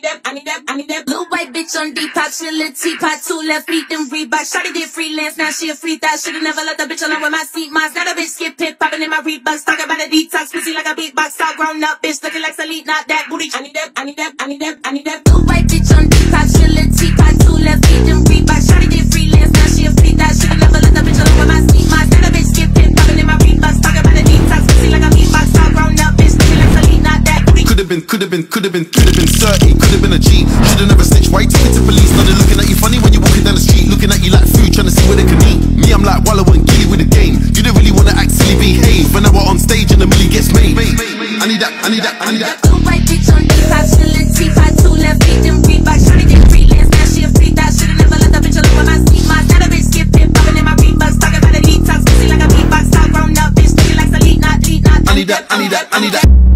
that blue white bitch on Depop, she a little teapot, 2 left feet, them Reebok. Shawty did freelance, now she a free thought. Should've never let the bitch alone with my seat moss. Now the bitch skip pit, popping in my Reeboks, talking about a detox, pussy like a beatbox, all grown up, bitch looking like Salite, not that booty. I need that blue white bitch on Depop, she a little teapot, 2 left feet, them Reebok. Shawty did freelance, now she a free thought. Should've never let the bitch alone with my seat moss. Now the bitch skip pit, popping in my Reeboks, talking about a detox, pussy like a beatbox, all grown up, bitch looking like Salite, not that booty. Could've been 30, could've been a G. Should've never snitched, why you take it to police? Now they're looking at you funny when you're walking down the street, looking at you like food, trying to see where they can eat. Me, I'm like Wallow and Gilly with the game. You don't really wanna act silly, behave. When I was on stage and the milli gets made. I need that. Blue white bitch on Depop, she a little teapot, 2 left feet, them Reebok. Shawty did freelance, now she a free thought. Should've never let the bitch alone with my seat moss. Now the bitch skip it, popping in my Reeboks, talking about a detox, pussy like a beatbox, all grown up, bitch looking like Salite, not. I need that.